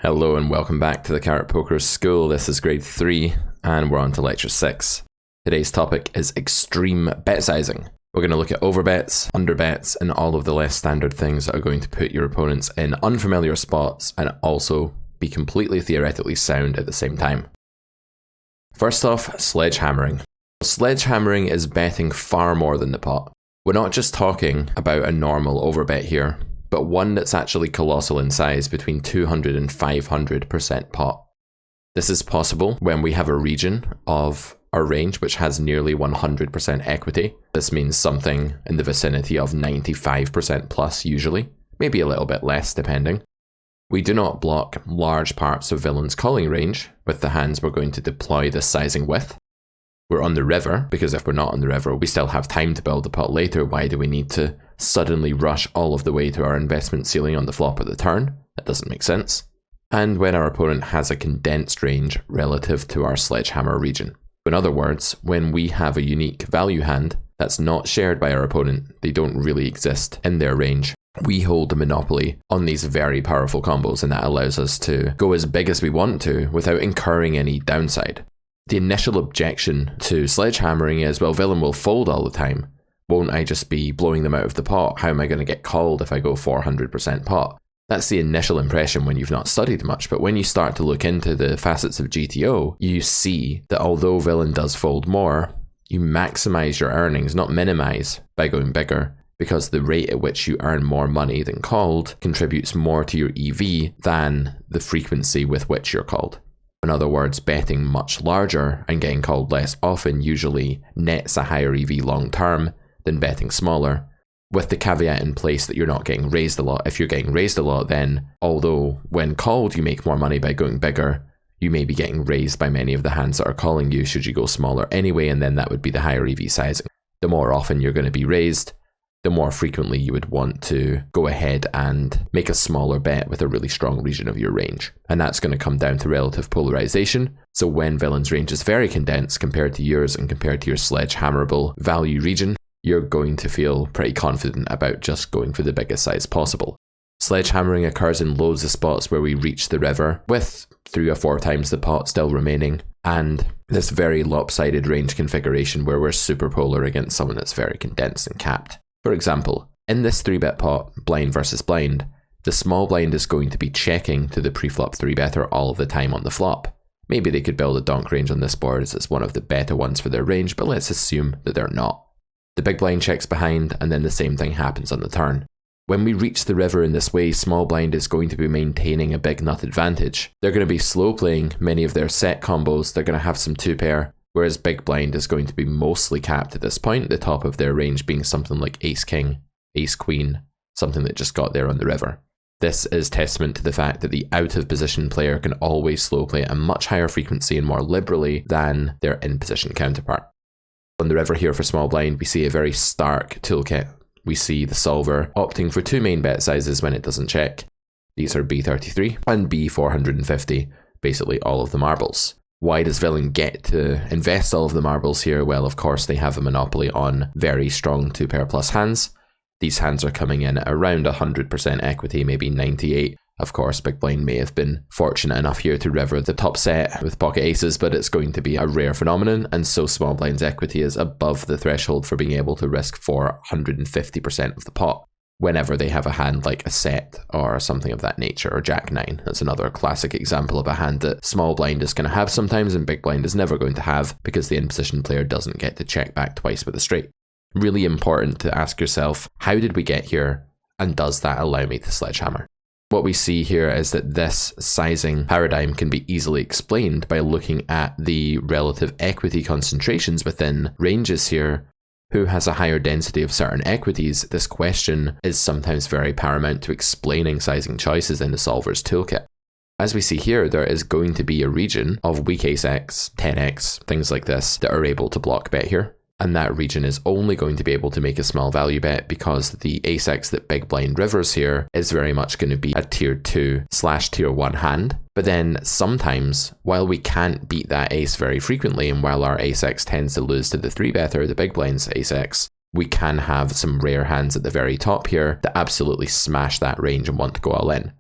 Hello and welcome back to the Carrot Poker School. This is grade 3 and we're on to lecture 6. Today's topic is extreme bet sizing. We're going to look at overbets, underbets, and all of the less standard things that are going to put your opponents in unfamiliar spots and also be completely theoretically sound at the same time. First off, sledgehammering. Sledgehammering is betting far more than the pot. We're not just talking about a normal overbet here, but one that's actually colossal in size, between 200 and 500% pot. This is possible when we have a region of our range which has nearly 100% equity. This means something in the vicinity of 95% plus usually, maybe a little bit less depending. We do not block large parts of villain's calling range with the hands we're going to deploy this sizing with. We're on the river, because if we're not on the river, we still have time to build the pot later. Why do we need to suddenly rush all of the way to our investment ceiling on the flop of the turn? That doesn't make sense. And when our opponent has a condensed range relative to our sledgehammer region. In other words, when we have a unique value hand that's not shared by our opponent, they don't really exist in their range. We hold a monopoly on these very powerful combos, and that allows us to go as big as we want to without incurring any downside. The initial objection to sledgehammering is, well, villain will fold all the time. Won't I just be blowing them out of the pot? How am I going to get called if I go 400% pot? That's the initial impression when you've not studied much, but when you start to look into the facets of GTO, you see that although villain does fold more, you maximize your earnings, not minimize, by going bigger, because the rate at which you earn more money than called contributes more to your EV than the frequency with which you're called. In other words, betting much larger and getting called less often usually nets a higher EV long term than betting smaller, with the caveat in place that you're not getting raised a lot. If you're getting raised a lot, then although when called you make more money by going bigger, you may be getting raised by many of the hands that are calling you should you go smaller anyway, and then that would be the higher EV sizing. The more often you're going to be raised, the more frequently you would want to go ahead and make a smaller bet with a really strong region of your range. And that's going to come down to relative polarization. So when villain's range is very condensed compared to yours and compared to your sledgehammerable value region, you're going to feel pretty confident about just going for the biggest size possible. Sledgehammering occurs in loads of spots where we reach the river with 3 or 4 times the pot still remaining, and this very lopsided range configuration where we're super polar against someone that's very condensed and capped. For example, in this 3-bet pot, blind versus blind, the small blind is going to be checking to the pre-flop 3-better all of the time on the flop. Maybe they could build a donk range on this board as it's one of the better ones for their range, but let's assume that they're not. The big blind checks behind, and then the same thing happens on the turn. When we reach the river in this way, small blind is going to be maintaining a big nut advantage. They're going to be slow playing many of their set combos, they're going to have some 2-pair, whereas big blind is going to be mostly capped at this point, the top of their range being something like ace-king, ace-queen, something that just got there on the river. This is testament to the fact that the out-of-position player can always slow play at a much higher frequency and more liberally than their in-position counterpart. On the river here for small blind, we see a very stark toolkit. We see the solver opting for 2 main bet sizes when it doesn't check. These are B33 and B450, basically all of the marbles. Why does villain get to invest all of the marbles here? Well, of course, they have a monopoly on very strong 2-pair plus hands. These hands are coming in at around 100% equity, maybe 98. Of course, big blind may have been fortunate enough here to river the top set with pocket aces, but it's going to be a rare phenomenon, and so small blind's equity is above the threshold for being able to risk 450% of the pot whenever they have a hand like a set or something of that nature, or Jack-9. That's another classic example of a hand that small blind is going to have sometimes and big blind is never going to have because the in-position player doesn't get to check back twice with a straight. Really important to ask yourself, how did we get here, and does that allow me to sledgehammer? What we see here is that this sizing paradigm can be easily explained by looking at the relative equity concentrations within ranges here. Who has a higher density of certain equities? This question is sometimes very paramount to explaining sizing choices in the solver's toolkit. As we see here, there is going to be a region of weak ace-x, 10x, things like this that are able to block bet here. And that region is only going to be able to make a small value bet because the ace-x that big blind rivers here is very much going to be a tier 2/tier 1 hand. But then sometimes, while we can't beat that ace very frequently, and while our ace-x tends to lose to the 3-better, the big blind's ace-x, we can have some rare hands at the very top here that absolutely smash that range and want to go all in.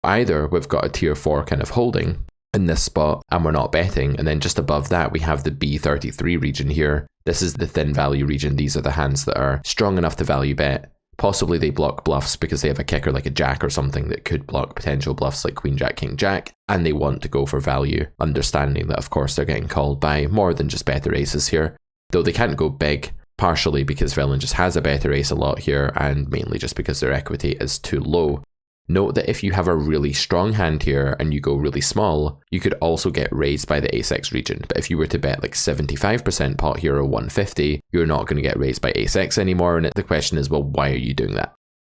either we've got a tier 4 kind of holding in this spot and we're not betting, and then just above that we have the B33 region here. This is the thin value region. These are the hands that are strong enough to value bet. Possibly they block bluffs because they have a kicker like a jack or something that could block potential bluffs like queen jack, king jack, and they want to go for value, understanding that of course they're getting called by more than just better aces here. Though they can't go big, partially because villain just has a better ace a lot here, and mainly just because their equity is too low. Note that if you have a really strong hand here and you go really small, you could also get raised by the ace-x region. But if you were to bet like 75% pot here or 150, you're not going to get raised by ace-x anymore, and the question is, well, why are you doing that?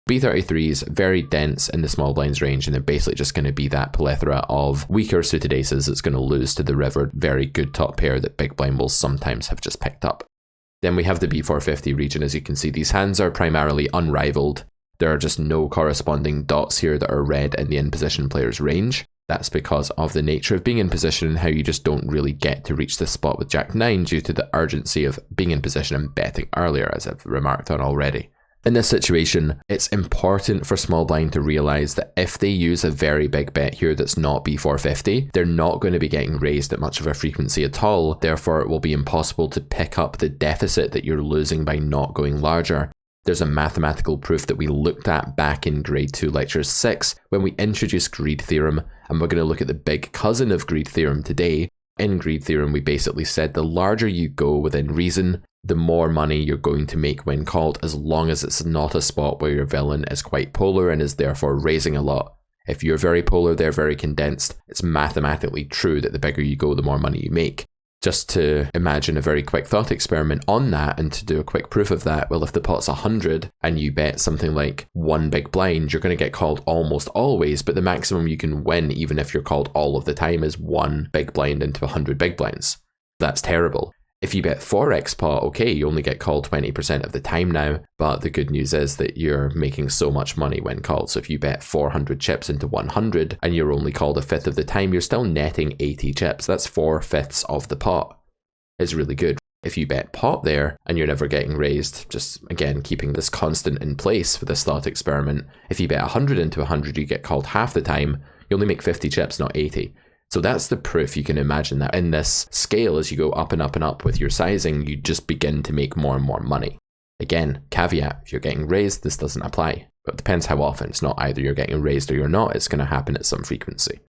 B33 is very dense in the small blinds range, and they're basically just going to be that plethora of weaker suited aces that's going to lose to the river very good top pair that big blind will sometimes have just picked up. Then we have the B450 region. As you can see, these hands are primarily unrivaled. There are just no corresponding dots here that are red in the in position player's range. That's because of the nature of being in position and how you just don't really get to reach this spot with Jack 9 due to the urgency of being in position and betting earlier, as I've remarked on already. In this situation, it's important for small blind to realise that if they use a very big bet here that's not B450, they're not going to be getting raised at much of a frequency at all. Therefore, it will be impossible to pick up the deficit that you're losing by not going larger. There's a mathematical proof that we looked at back in grade 2 lecture 6 when we introduced greed theorem, and we're going to look at the big cousin of greed theorem today. In greed theorem, we basically said the larger you go within reason, the more money you're going to make when called, as long as it's not a spot where your villain is quite polar and is therefore raising a lot. If you're very polar, they're very condensed, it's mathematically true that the bigger you go, the more money you make. Just to imagine a very quick thought experiment on that and to do a quick proof of that, well, if the pot's 100 and you bet something like one big blind, you're going to get called almost always, but the maximum you can win, even if you're called all of the time, is one big blind into 100 big blinds. That's terrible. If you bet 4x pot, okay, you only get called 20% of the time now, but the good news is that you're making so much money when called. So if you bet 400 chips into 100 and you're only called a fifth of the time, you're still netting 80 chips. That's 4/5 of the pot. It's really good. If you bet pot there and you're never getting raised, just again keeping this constant in place for this thought experiment, if you bet 100 into 100, you get called half the time, you only make 50 chips, not 80. So that's the proof. You can imagine that in this scale, as you go up and up and up with your sizing, you just begin to make more and more money. Again, caveat, if you're getting raised, this doesn't apply. But it depends how often. It's not either you're getting raised or you're not. It's going to happen at some frequency.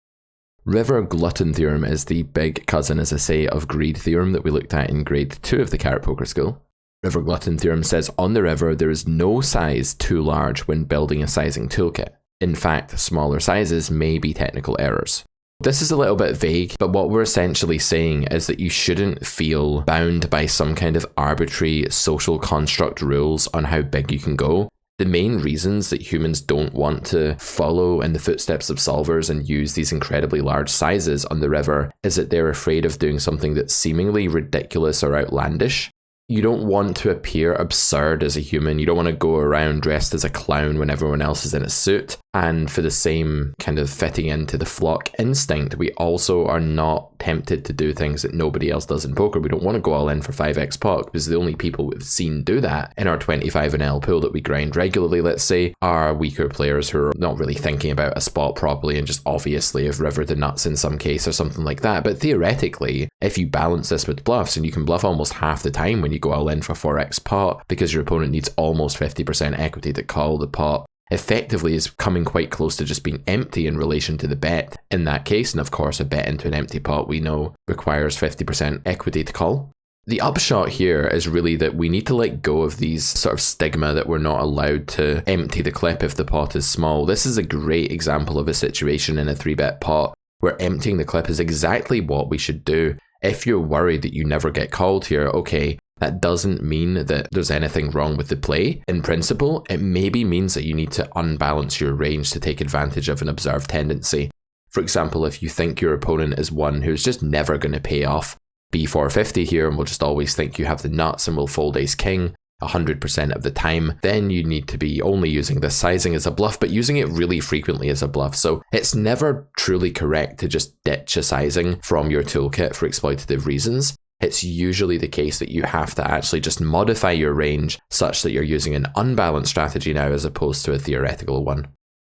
River glutton theorem is the big cousin, as I say, of greed theorem that we looked at in grade 2 of the Carrot Poker School. River glutton theorem says on the river, there is no size too large when building a sizing toolkit. In fact, smaller sizes may be technical errors. This is a little bit vague, but what we're essentially saying is that you shouldn't feel bound by some kind of arbitrary social construct rules on how big you can go. The main reasons that humans don't want to follow in the footsteps of solvers and use these incredibly large sizes on the river is that they're afraid of doing something that's seemingly ridiculous or outlandish. You don't want to appear absurd as a human. You don't want to go around dressed as a clown when everyone else is in a suit. And for the same kind of fitting into the flock instinct, we also are not tempted to do things that nobody else does in poker. We don't want to go all in for 5x pot because the only people we've seen do that in our 25NL pool that we grind regularly, let's say, are weaker players who are not really thinking about a spot properly and just obviously have rivered the nuts in some case or something like that. But theoretically, if you balance this with bluffs, and you can bluff almost half the time when you go all in for 4x pot because your opponent needs almost 50% equity to call the pot, effectively is coming quite close to just being empty in relation to the bet in that case. And of course, a bet into an empty pot we know requires 50% equity to call. The upshot here is really that we need to let go of these sort of stigma that we're not allowed to empty the clip if the pot is small. This is a great example of a situation in a 3-bet pot where emptying the clip is exactly what we should do. If you're worried that you never get called here, okay, that doesn't mean that there's anything wrong with the play. In principle, it maybe means that you need to unbalance your range to take advantage of an observed tendency. For example, if you think your opponent is one who's just never going to pay off B450 here and will just always think you have the nuts and will fold ace king 100% of the time, then you need to be only using this sizing as a bluff, but using it really frequently as a bluff. So it's never truly correct to just ditch a sizing from your toolkit for exploitative reasons. It's usually the case that you have to actually just modify your range such that you're using an unbalanced strategy now as opposed to a theoretical one.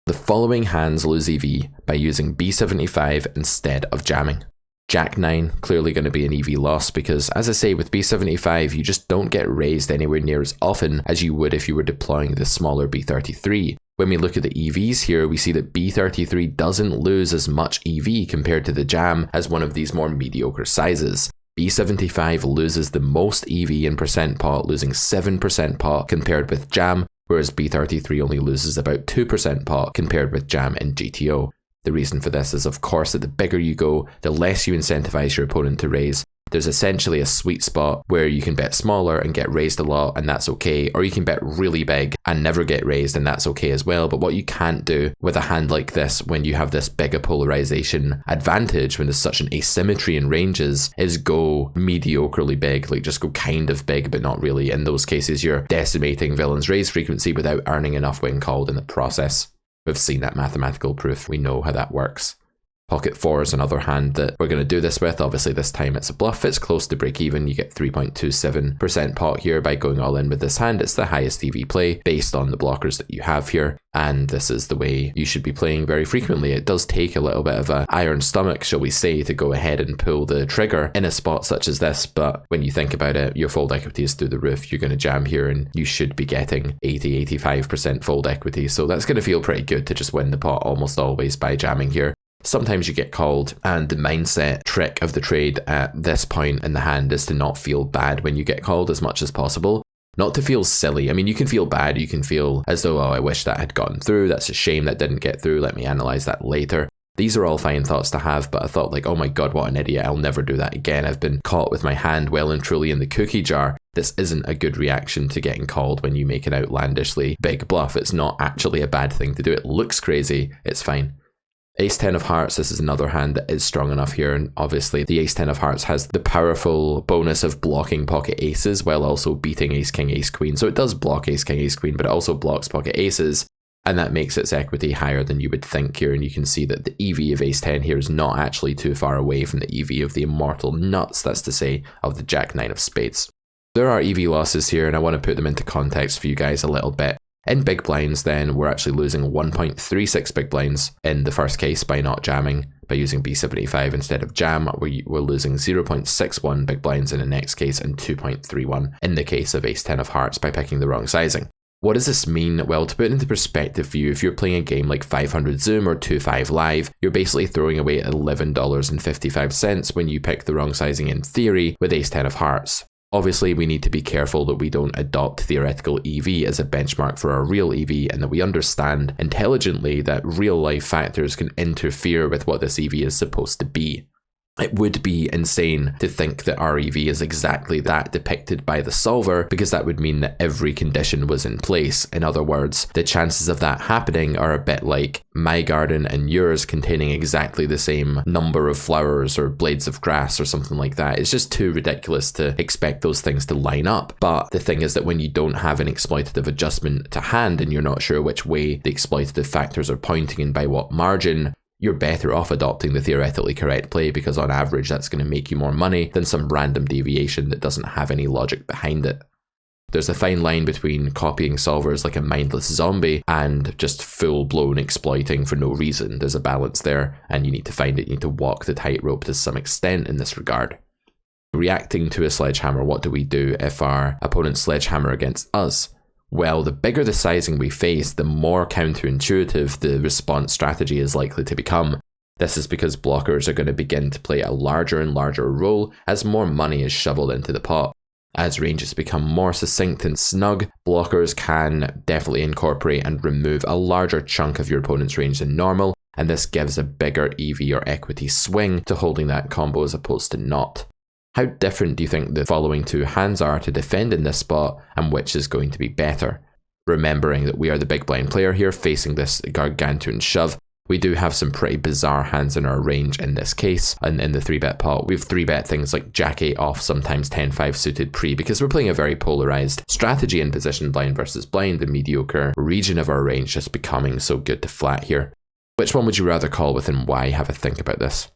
The following hands lose EV by using B75 instead of jamming. Jack 9, clearly going to be an EV loss because, as I say, with B75 you just don't get raised anywhere near as often as you would if you were deploying the smaller B33. When we look at the EVs here, we see that B33 doesn't lose as much EV compared to the jam as one of these more mediocre sizes. B75 loses the most EV in percent pot, losing 7% pot compared with jam, whereas B33 only loses about 2% pot compared with jam and GTO. The reason for this is, of course, that the bigger you go, the less you incentivize your opponent to raise. There's essentially a sweet spot where you can bet smaller and get raised a lot, and that's okay, or you can bet really big and never get raised, and that's okay as well. But what you can't do with a hand like this, when you have this bigger polarization advantage, when there's such an asymmetry in ranges, is go mediocrely big, like just go kind of big but not really. In those cases, you're decimating villain's raise frequency without earning enough when called in the process. We've seen that mathematical proof, we know how that works. Pocket 4 is another hand that we're going to do this with. Obviously this time it's a bluff, it's close to break even, you get 3.27% pot here by going all in with this hand. It's the highest EV play based on the blockers that you have here, and this is the way you should be playing very frequently. It does take a little bit of an iron stomach, shall we say, to go ahead and pull the trigger in a spot such as this, but when you think about it, your fold equity is through the roof. You're going to jam here and you should be getting 80-85% fold equity, so that's going to feel pretty good to just win the pot almost always by jamming here. Sometimes you get called, and the mindset trick of the trade at this point in the hand is to not feel bad when you get called as much as possible. Not to feel silly. I mean, you can feel bad, you can feel as though, oh, I wish that had gotten through, that's a shame that didn't get through, let me analyze that later. These are all fine thoughts to have, but I thought like, oh my god, what an idiot, I'll never do that again. I've been caught with my hand well and truly in the cookie jar. This isn't a good reaction to getting called when you make an outlandishly big bluff. It's not actually a bad thing to do. It looks crazy, it's fine. Ace-10 of hearts, this is another hand that is strong enough here, and obviously the Ace-10 of hearts has the powerful bonus of blocking pocket aces while also beating Ace-King, Ace-Queen. So it does block Ace-King, Ace-Queen, but it also blocks pocket aces, and that makes its equity higher than you would think here, and you can see that the EV of Ace-10 here is not actually too far away from the EV of the Immortal Nuts, that's to say, of the Jack-9 of spades. There are EV losses here, and I want to put them into context for you guys a little bit. In big blinds then, we're actually losing 1.36 big blinds in the first case by not jamming. By using B75 instead of jam, we're losing 0.61 big blinds in the next case and 2.31 in the case of Ace-10 of hearts by picking the wrong sizing. What does this mean? Well, to put it into perspective for you, if you're playing a game like 500 Zoom or 2-5 Live, you're basically throwing away $11.55 when you pick the wrong sizing in theory with Ace-10 of hearts. Obviously, we need to be careful that we don't adopt theoretical EV as a benchmark for our real EV, and that we understand intelligently that real life factors can interfere with what this EV is supposed to be. It would be insane to think that our EV is exactly that depicted by the solver, because that would mean that every condition was in place. In other words, the chances of that happening are a bit like my garden and yours containing exactly the same number of flowers or blades of grass or something like that. It's just too ridiculous to expect those things to line up. But the thing is that when you don't have an exploitative adjustment to hand and you're not sure which way the exploitative factors are pointing and by what margin, you're better off adopting the theoretically correct play, because on average that's going to make you more money than some random deviation that doesn't have any logic behind it. There's a fine line between copying solvers like a mindless zombie and just full-blown exploiting for no reason. There's a balance there, and you need to find it. You need to walk the tightrope to some extent in this regard. Reacting to a sledgehammer, what do we do if our opponent's sledgehammer against us? Well, the bigger the sizing we face, the more counterintuitive the response strategy is likely to become. This is because blockers are going to begin to play a larger and larger role as more money is shoveled into the pot. As ranges become more succinct and snug, blockers can definitely incorporate and remove a larger chunk of your opponent's range than normal, and this gives a bigger EV or equity swing to holding that combo as opposed to not. How different do you think the following two hands are to defend in this spot, and which is going to be better? Remembering that we are the big blind player here facing this gargantuan shove, we do have some pretty bizarre hands in our range in this case, and in the 3-bet pot we've 3-bet things like Jack 8 off, sometimes 10-5 suited pre, because we're playing a very polarized strategy in position blind versus blind, the mediocre region of our range just becoming so good to flat here. Which one would you rather call with and why? Have a think about this.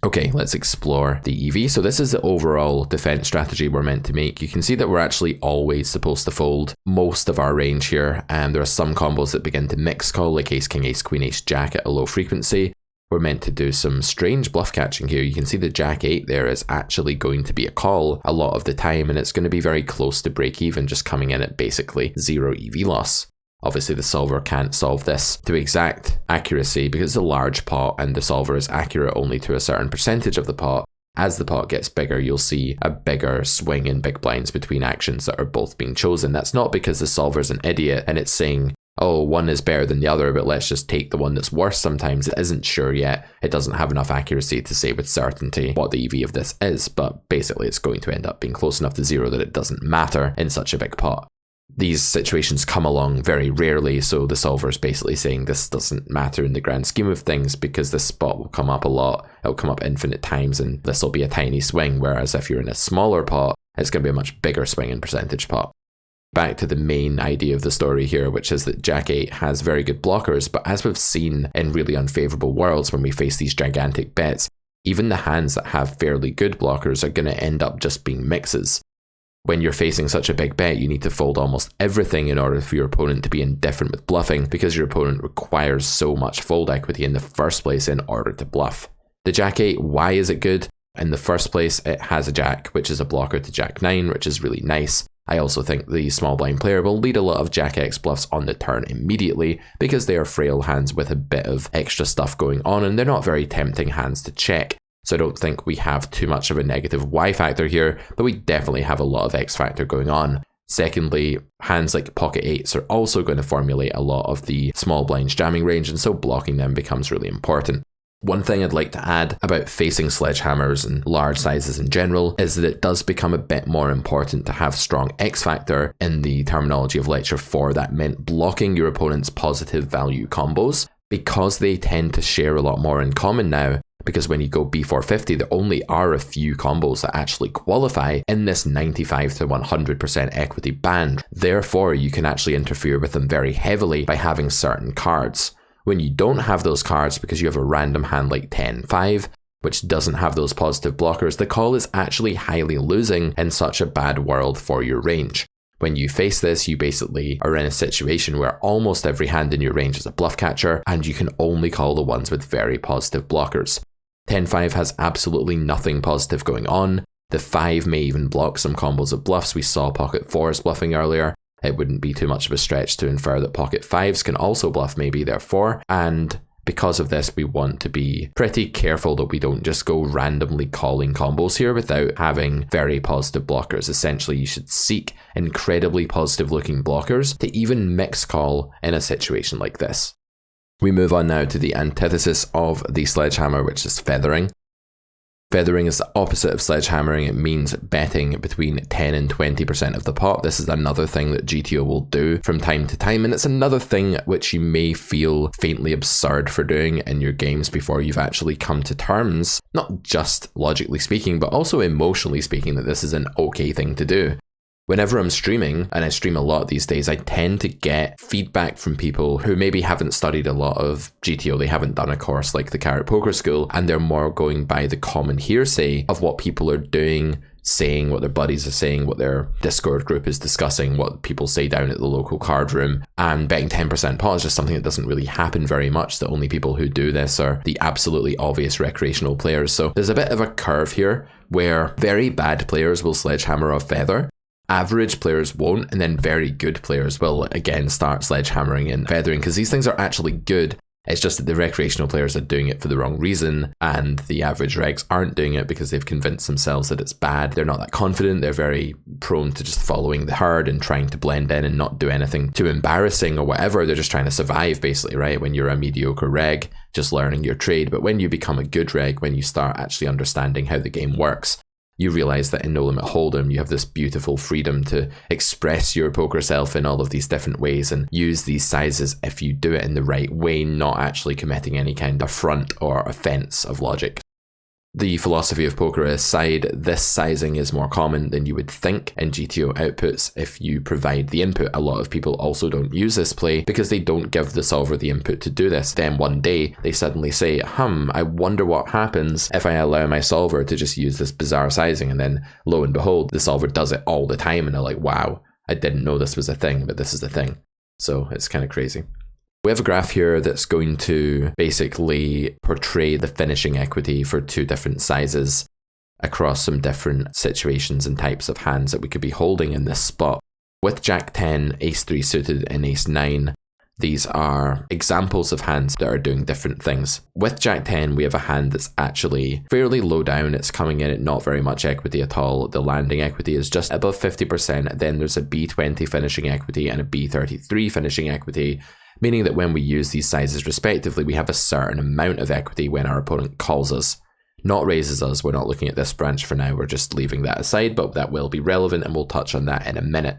Okay, let's explore the EV. So this is the overall defense strategy we're meant to make. You can see that we're actually always supposed to fold most of our range here, and there are some combos that begin to mix call, like ace, king, ace, queen, ace, jack at a low frequency. We're meant to do some strange bluff catching here. You can see the jack 8 there is actually going to be a call a lot of the time, and it's going to be very close to break even, just coming in at basically 0 EV loss. Obviously the solver can't solve this to exact accuracy because it's a large pot and the solver is accurate only to a certain percentage of the pot. As the pot gets bigger, you'll see a bigger swing in big blinds between actions that are both being chosen. That's not because the solver's an idiot and it's saying, oh, one is better than the other, but let's just take the one that's worse. Sometimes it isn't sure yet. It doesn't have enough accuracy to say with certainty what the EV of this is, but basically it's going to end up being close enough to 0 that it doesn't matter in such a big pot. These situations come along very rarely, so the solver is basically saying this doesn't matter in the grand scheme of things because this spot will come up a lot, it'll come up infinite times, and this will be a tiny swing, whereas if you're in a smaller pot, it's going to be a much bigger swing in percentage pot. Back to the main idea of the story here, which is that Jack 8 has very good blockers, but as we've seen in really unfavourable worlds when we face these gigantic bets, even the hands that have fairly good blockers are going to end up just being mixes. When you're facing such a big bet, you need to fold almost everything in order for your opponent to be indifferent with bluffing, because your opponent requires so much fold equity in the first place in order to bluff. The Jack 8, why is it good? In the first place, it has a Jack, which is a blocker to Jack 9, which is really nice. I also think the small blind player will lead a lot of Jack X bluffs on the turn immediately, because they are frail hands with a bit of extra stuff going on, and they're not very tempting hands to check. So I don't think we have too much of a negative Y factor here, but we definitely have a lot of X factor going on. Secondly, hands like pocket 8s are also going to formulate a lot of the small blinds jamming range, and so blocking them becomes really important. One thing I'd like to add about facing sledgehammers and large sizes in general is that it does become a bit more important to have strong X factor in the terminology of Lecture 4. That meant blocking your opponent's positive value combos, because they tend to share a lot more in common now. Because when you go B450, there only are a few combos that actually qualify in this 95 to 100% equity band. Therefore, you can actually interfere with them very heavily by having certain cards. When you don't have those cards because you have a random hand like 10-5, which doesn't have those positive blockers, the call is actually highly losing in such a bad world for your range. When you face this, you basically are in a situation where almost every hand in your range is a bluff catcher, and you can only call the ones with very positive blockers. 10-5 has absolutely nothing positive going on. The 5 may even block some combos of bluffs. We saw pocket 4s bluffing earlier. It wouldn't be too much of a stretch to infer that pocket 5s can also bluff maybe therefore, and because of this we want to be pretty careful that we don't just go randomly calling combos here without having very positive blockers. Essentially, you should seek incredibly positive looking blockers to even mix call in a situation like this. We move on now to the antithesis of the sledgehammer, which is feathering. Feathering is the opposite of sledgehammering. It means betting between 10 and 20% of the pot. This is another thing that GTO will do from time to time, and it's another thing which you may feel faintly absurd for doing in your games before you've actually come to terms, not just logically speaking, but also emotionally speaking, that this is an okay thing to do. Whenever I'm streaming, and I stream a lot these days, I tend to get feedback from people who maybe haven't studied a lot of GTO, they haven't done a course like the Carrot Poker School, and they're more going by the common hearsay of what people are doing, saying, what their buddies are saying, what their Discord group is discussing, what people say down at the local card room, and betting 10% pot is just something that doesn't really happen very much. The only people who do this are the absolutely obvious recreational players. So there's a bit of a curve here where very bad players will sledgehammer off feather, average players won't, and then very good players will again start sledgehammering and feathering, because these things are actually good. It's just that the recreational players are doing it for the wrong reason, and the average regs aren't doing it because they've convinced themselves that it's bad. They're not that confident. They're very prone to just following the herd and trying to blend in and not do anything too embarrassing or whatever. They're just trying to survive, basically, right? When you're a mediocre reg, just learning your trade. But when you become a good reg, when you start actually understanding how the game works, you realize that in No Limit Hold'em, you have this beautiful freedom to express your poker self in all of these different ways and use these sizes if you do it in the right way, not actually committing any kind of affront or offense of logic. The philosophy of poker aside, this sizing is more common than you would think in GTO outputs if you provide the input. A lot of people also don't use this play because they don't give the solver the input to do this. Then one day they suddenly say, I wonder what happens if I allow my solver to just use this bizarre sizing, and then lo and behold, the solver does it all the time and they're like, wow, I didn't know this was a thing, but this is the thing. So it's kind of crazy. We have a graph here that's going to basically portray the finishing equity for two different sizes across some different situations and types of hands that we could be holding in this spot. With Jack 10, Ace 3 suited and Ace 9, these are examples of hands that are doing different things. With Jack 10, we have a hand that's actually fairly low down. It's coming in at not very much equity at all. The landing equity is just above 50%. Then there's a B20 finishing equity and a B33 finishing equity, meaning that when we use these sizes respectively, we have a certain amount of equity when our opponent calls us, not raises us. We're not looking at this branch for now. We're just leaving that aside, but that will be relevant and we'll touch on that in a minute.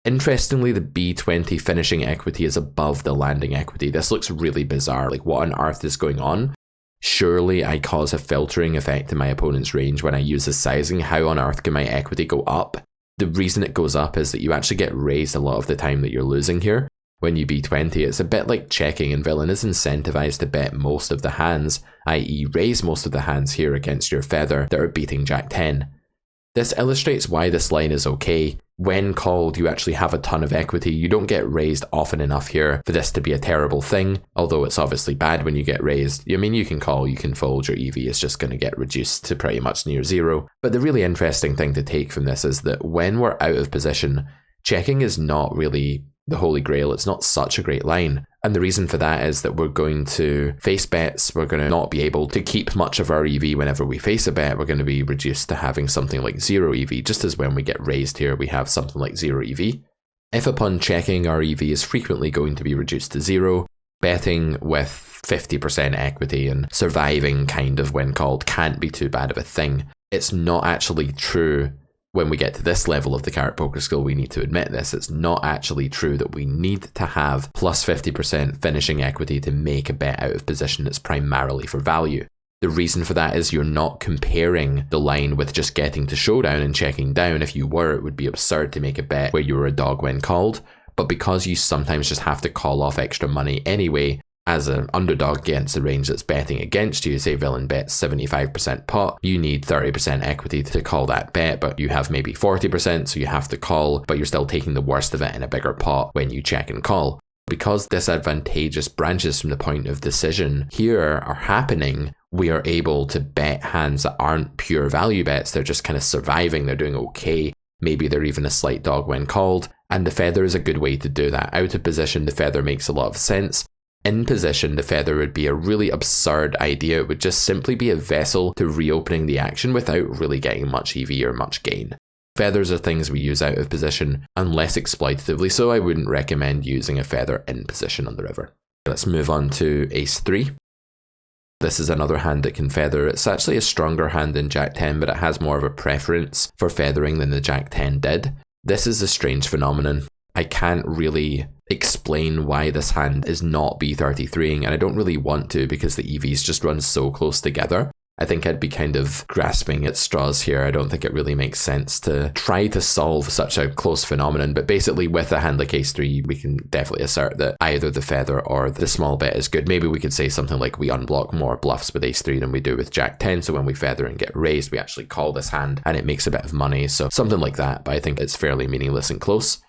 Interestingly, the B20 finishing equity is above the landing equity. This looks really bizarre. Like, what on earth is going on? Surely I cause a filtering effect in my opponent's range when I use this sizing. How on earth can my equity go up? The reason it goes up is that you actually get raised a lot of the time that you're losing here. When you B20, it's a bit like checking, and villain is incentivized to bet most of the hands, i.e. raise most of the hands here against your feather that are beating Jack 10. This illustrates why this line is okay. When called, you actually have a ton of equity. You don't get raised often enough here for this to be a terrible thing, although it's obviously bad when you get raised. I mean, you can call, you can fold, your EV is just going to get reduced to pretty much near zero. But the really interesting thing to take from this is that when we're out of position, checking is not really the holy grail. It's not such a great line. And the reason for that is that we're going to face bets. We're going to not be able to keep much of our EV whenever we face a bet. We're going to be reduced to having something like 0 EV, just as when we get raised here, we have something like 0 EV. If upon checking, our EV is frequently going to be reduced to 0, betting with 50% equity and surviving kind of when called can't be too bad of a thing. It's not actually true. When we get to this level of the Carrot Poker School, we need to admit this. It's not actually true that we need to have plus 50% finishing equity to make a bet out of position that's primarily for value. The reason for that is you're not comparing the line with just getting to showdown and checking down. If you were, it would be absurd to make a bet where you were a dog when called. But because you sometimes just have to call off extra money anyway, as an underdog against the range that's betting against you, say villain bets 75% pot, you need 30% equity to call that bet, but you have maybe 40%, so you have to call, but you're still taking the worst of it in a bigger pot when you check and call. Because disadvantageous branches from the point of decision here are happening, we are able to bet hands that aren't pure value bets. They're just kind of surviving, they're doing okay. Maybe they're even a slight dog when called, and the feather is a good way to do that. Out of position, the feather makes a lot of sense. In position, the feather would be a really absurd idea. It would just simply be a vessel to reopening the action without really getting much EV or much gain. Feathers are things we use out of position, unless exploitatively, so I wouldn't recommend using a feather in position on the river. Let's move on to Ace 3. This is another hand that can feather. It's actually a stronger hand than Jack 10, but it has more of a preference for feathering than the Jack 10 did. This is a strange phenomenon. I can't really explain why this hand is not B33ing, and I don't really want to because the EVs just run so close together. I think I'd be kind of grasping at straws here. I don't think it really makes sense to try to solve such a close phenomenon, but basically with a hand like Ace 3, we can definitely assert that either the feather or the small bet is good. Maybe we could say something like we unblock more bluffs with Ace 3 than we do with Jack 10, so when we feather and get raised, we actually call this hand and it makes a bit of money, so something like that, but I think it's fairly meaningless and close.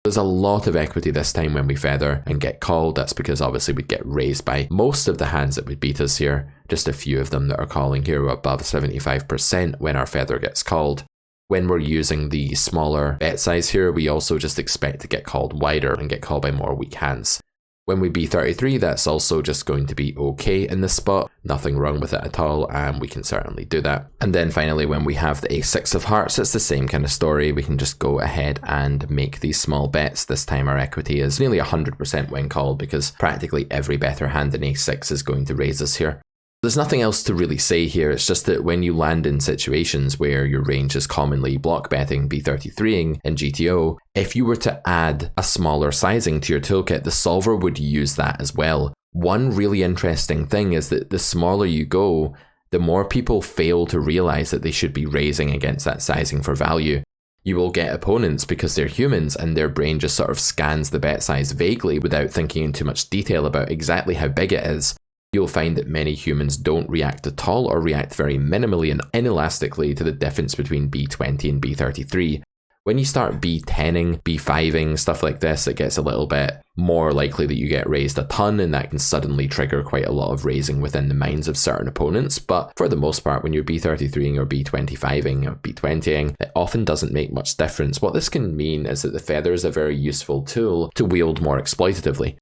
There's a lot of equity this time when we feather and get called. That's because obviously we'd get raised by most of the hands that would beat us here. Just a few of them that are calling here are above 75% when our feather gets called. When we're using the smaller bet size here, we also just expect to get called wider and get called by more weak hands. When we B33, that's also just going to be okay in this spot. Nothing wrong with it at all, and we can certainly do that. And then finally, when we have the Ace6 of hearts, it's the same kind of story. We can just go ahead and make these small bets. This time our equity is nearly 100% when called because practically every better hand in Ace6 is going to raise us here. There's nothing else to really say here. It's just that when you land in situations where your range is commonly block betting, B33ing in GTO, if you were to add a smaller sizing to your toolkit, the solver would use that as well. One really interesting thing is that the smaller you go, The more people fail to realize that they should be raising against that sizing for value, you will get opponents, because they're humans and their brain just sort of scans the bet size vaguely without thinking in too much detail about exactly how big it is. You'll find that many humans don't react at all, or react very minimally and inelastically to the difference between B20 and B33. When you start B10ing, B5ing, stuff like this, it gets a little bit more likely that you get raised a ton, and that can suddenly trigger quite a lot of raising within the minds of certain opponents. But for the most part, when you're B33ing or B25ing or B20ing, it often doesn't make much difference. What this can mean is that the feather is a very useful tool to wield more exploitatively.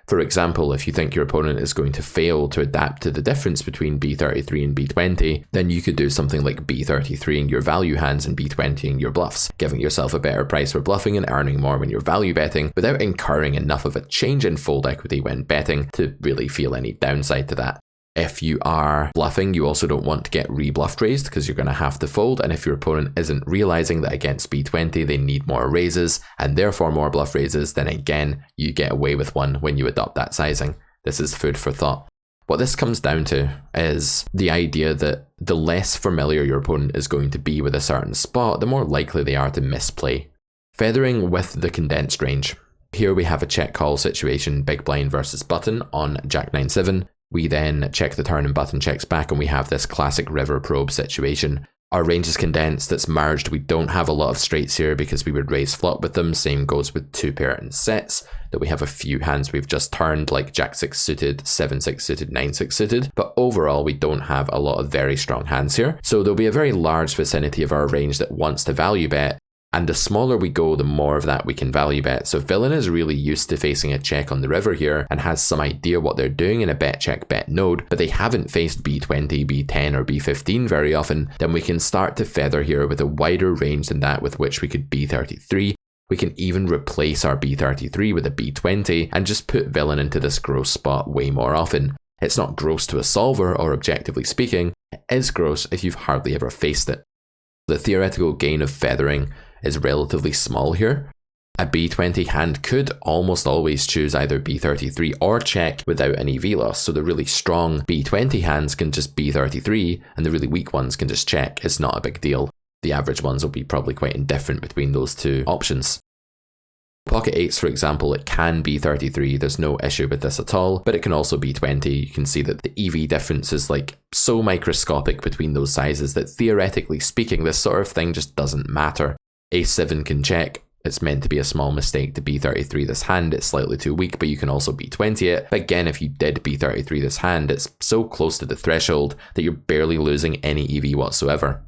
For example, if you think your opponent is going to fail to adapt to the difference between B33 and B20, then you could do something like B33ing your value hands and B20ing your bluffs, giving yourself a better price for bluffing and earning more when you're value betting without incurring enough of a change in fold equity when betting to really feel any downside to that. If you are bluffing, you also don't want to get rebluffed raised, because you're going to have to fold, and if your opponent isn't realizing that against B20 they need more raises and therefore more bluff raises, then again you get away with one when you adopt that sizing. This is food for thought. What this comes down to is the idea that the less familiar your opponent is going to be with a certain spot, the more likely they are to misplay. Feathering with the condensed range. Here we have a check call situation, big blind versus button on Jack 9-7. We then check the turn and button checks back, and we have this classic river probe situation. Our range is condensed, it's merged, we don't have a lot of straights here because we would raise flop with them. Same goes with 2-pair and sets, that we have a few hands we've just turned, like Jack-6 suited, 7-6 suited, 9-6 suited, but overall we don't have a lot of very strong hands here. So there'll be a very large vicinity of our range that wants to value bet, and the smaller we go, the more of that we can value bet. So if villain is really used to facing a check on the river here and has some idea what they're doing in a bet check bet node, but they haven't faced B20, B10 or B15 very often, then we can start to feather here with a wider range than that with which we could B33. We can even replace our B33 with a B20 and just put villain into this gross spot way more often. It's not gross to a solver, or objectively speaking, it is gross if you've hardly ever faced it. The theoretical gain of feathering is relatively small here. A B20 hand could almost always choose either B33 or check without an EV loss, so the really strong B20 hands can just B33 and the really weak ones can just check. It's not a big deal. The average ones will be probably quite indifferent between those two options. Pocket 8s, for example, it can be 33, there's no issue with this at all, but it can also be 20. You can see that the EV difference is like so microscopic between those sizes that theoretically speaking, this sort of thing just doesn't matter. A7 can check. It's meant to be a small mistake to B33 this hand, it's slightly too weak, but you can also B20 it. But again, if you did B33 this hand, it's so close to the threshold that you're barely losing any EV whatsoever.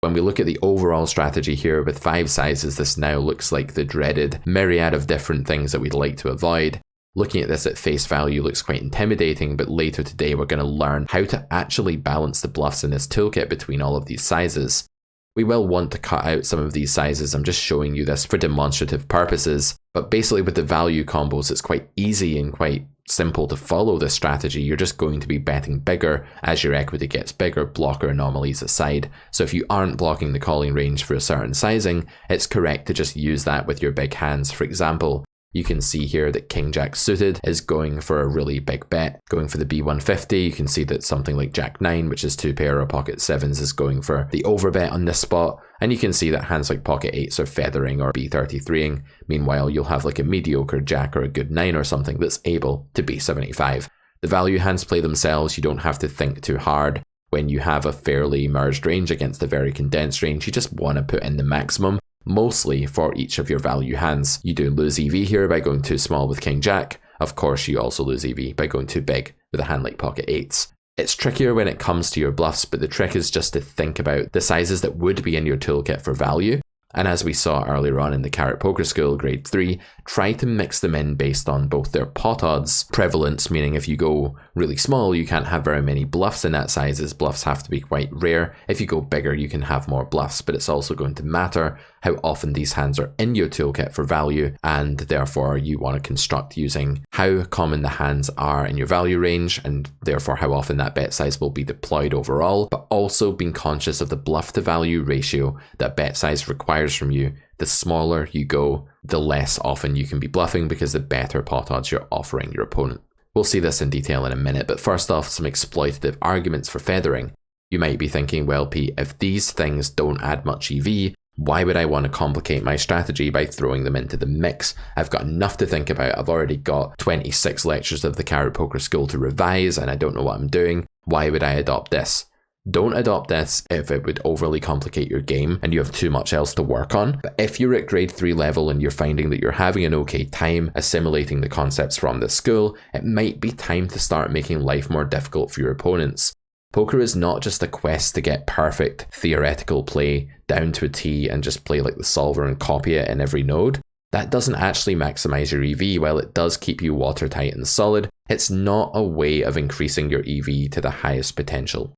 When we look at the overall strategy here with 5 sizes, this now looks like the dreaded myriad of different things that we'd like to avoid. Looking at this at face value looks quite intimidating, but later today we're going to learn how to actually balance the bluffs in this toolkit between all of these sizes. We will want to cut out some of these sizes, I'm just showing you this for demonstrative purposes, but basically with the value combos it's quite easy and quite simple to follow this strategy. You're just going to be betting bigger as your equity gets bigger, blocker anomalies aside. So if you aren't blocking the calling range for a certain sizing, it's correct to just use that with your big hands. For example, you can see here that King Jack suited is going for a really big bet, going for the B150. You can see that something like Jack 9, which is 2-pair or pocket 7s, is going for the overbet on this spot. And you can see that hands like pocket 8s are feathering or B33ing. Meanwhile, you'll have like a mediocre Jack or a good 9 or something that's able to B75. The value hands play themselves. You don't have to think too hard. When you have a fairly merged range against a very condensed range, you just want to put in the maximum. Mostly for each of your value hands. You do lose EV here by going too small with King Jack. Of course, you also lose EV by going too big with a hand like pocket 8s. It's trickier when it comes to your bluffs, but the trick is just to think about the sizes that would be in your toolkit for value. And as we saw earlier on in the Carrot Poker School Grade 3, try to mix them in based on both their pot odds prevalence, meaning if you go really small, you can't have very many bluffs in that size, as bluffs have to be quite rare. If you go bigger, you can have more bluffs, but it's also going to matter how often these hands are in your toolkit for value, and therefore you want to construct using how common the hands are in your value range, and therefore how often that bet size will be deployed overall, but also being conscious of the bluff to value ratio that bet size requires from you. The smaller you go, the less often you can be bluffing because the better pot odds you're offering your opponent. We'll see this in detail in a minute, but first off, some exploitative arguments for feathering. You might be thinking, well, Pete, if these things don't add much EV, why would I want to complicate my strategy by throwing them into the mix? I've got enough to think about. I've already got 26 lectures of the Carrot Poker School to revise, and I don't know what I'm doing. Why would I adopt this? Don't adopt this if it would overly complicate your game and you have too much else to work on. But if you're at grade 3 level and you're finding that you're having an okay time assimilating the concepts from the school, it might be time to start making life more difficult for your opponents. Poker is not just a quest to get perfect theoretical play down to a T and just play like the solver and copy it in every node. That doesn't actually maximize your EV. While it does keep you watertight and solid, it's not a way of increasing your EV to the highest potential.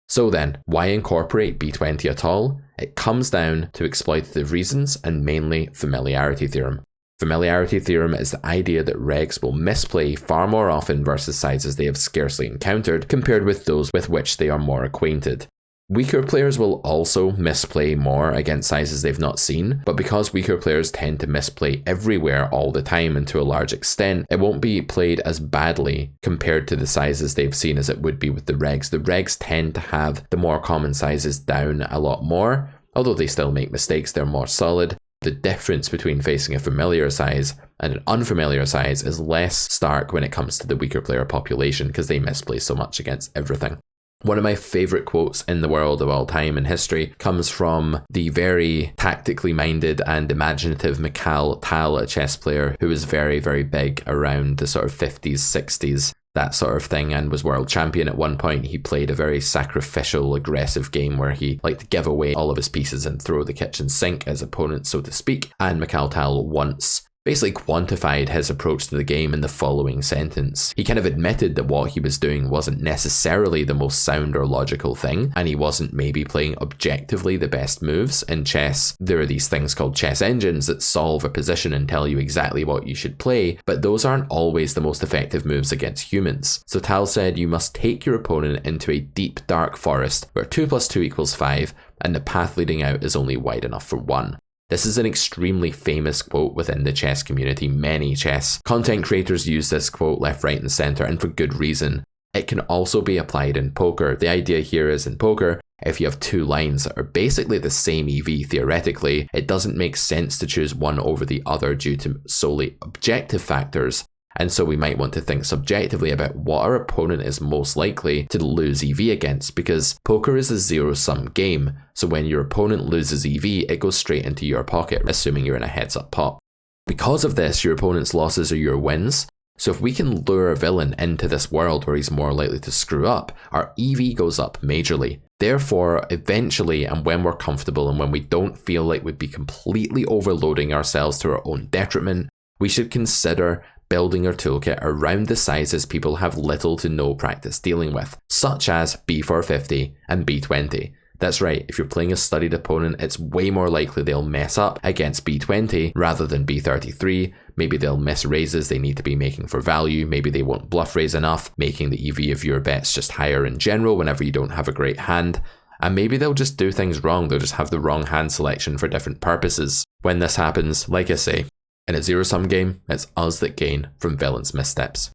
So then, why incorporate B20 at all? It comes down to exploitative reasons and mainly familiarity theorem. Familiarity theorem is the idea that regs will misplay far more often versus sizes they have scarcely encountered compared with those with which they are more acquainted. Weaker players will also misplay more against sizes they've not seen, but because weaker players tend to misplay everywhere all the time and to a large extent, it won't be played as badly compared to the sizes they've seen as it would be with the regs. The regs tend to have the more common sizes down a lot more, although they still make mistakes, they're more solid. The difference between facing a familiar size and an unfamiliar size is less stark when it comes to the weaker player population because they misplay so much against everything. One of my favourite quotes in the world of all time in history comes from the very tactically minded and imaginative Mikhail Tal, a chess player who was very, very big around the sort of 50s, 60s, that sort of thing, and was world champion at one point. He played a very sacrificial, aggressive game where he liked to give away all of his pieces and throw the kitchen sink as opponents, so to speak. And Mikhail Tal once basically quantified his approach to the game in the following sentence. He kind of admitted that what he was doing wasn't necessarily the most sound or logical thing, and he wasn't maybe playing objectively the best moves. In chess, there are these things called chess engines that solve a position and tell you exactly what you should play, but those aren't always the most effective moves against humans. So Tal said you must take your opponent into a deep dark forest where 2 + 2 = 5, and the path leading out is only wide enough for 1. This is an extremely famous quote within the chess community. Many chess content creators use this quote left, right, and center, and for good reason. It can also be applied in poker. The idea here is in poker, if you have 2 lines that are basically the same EV theoretically, it doesn't make sense to choose one over the other due to solely objective factors. And so we might want to think subjectively about what our opponent is most likely to lose EV against, because poker is a zero-sum game. So when your opponent loses EV, it goes straight into your pocket, assuming you're in a heads-up pot. Because of this, your opponent's losses are your wins. So if we can lure a villain into this world where he's more likely to screw up, our EV goes up majorly. Therefore, eventually, and when we're comfortable and when we don't feel like we'd be completely overloading ourselves to our own detriment, we should consider building our toolkit around the sizes people have little to no practice dealing with, such as B450 and B20. That's right, if you're playing a studied opponent, it's way more likely they'll mess up against B20 rather than B33. Maybe they'll miss raises they need to be making for value, maybe they won't bluff raise enough, making the EV of your bets just higher in general whenever you don't have a great hand. And maybe they'll just do things wrong, they'll just have the wrong hand selection for different purposes. When this happens, like I say, in a zero-sum game, it's us that gain from villains' missteps.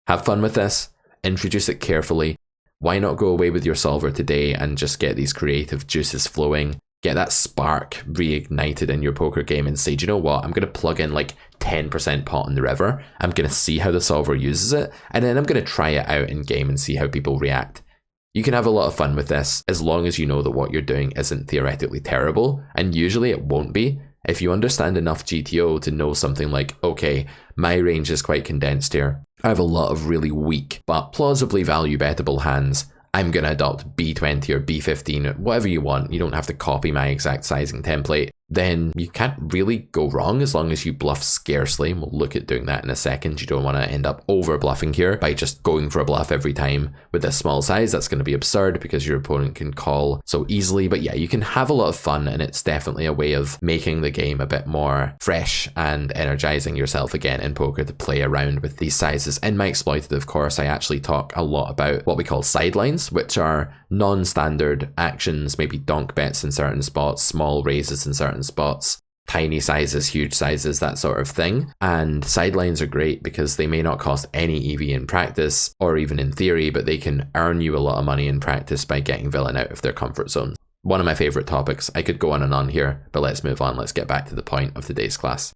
Have fun with this, introduce it carefully. Why not go away with your solver today and just get these creative juices flowing, get that spark reignited in your poker game and say, do you know what, I'm going to plug in like 10% pot in the river, I'm going to see how the solver uses it, and then I'm going to try it out in game and see how people react. You can have a lot of fun with this as long as you know that what you're doing isn't theoretically terrible, and usually it won't be. If you understand enough GTO to know something like, okay, my range is quite condensed here, I have a lot of really weak but plausibly value bettable hands, I'm going to adopt B20 or B15, whatever you want, you don't have to copy my exact sizing template, then you can't really go wrong as long as you bluff scarcely. We'll look at doing that in a second. You don't want to end up over bluffing here by just going for a bluff every time with this small size. That's going to be absurd because your opponent can call so easily. But yeah, you can have a lot of fun, and it's definitely a way of making the game a bit more fresh and energizing yourself again in poker to play around with these sizes. In my exploitative course, I actually talk a lot about what we call sidelines, which are non-standard actions, maybe donk bets in certain spots, small raises in certain spots, tiny sizes, huge sizes, that sort of thing. And sidelines are great because they may not cost any EV in practice or even in theory, but they can earn you a lot of money in practice by getting villain out of their comfort zone. One of my favourite topics. I could go on and on here, but let's move on. Let's get back to the point of today's class.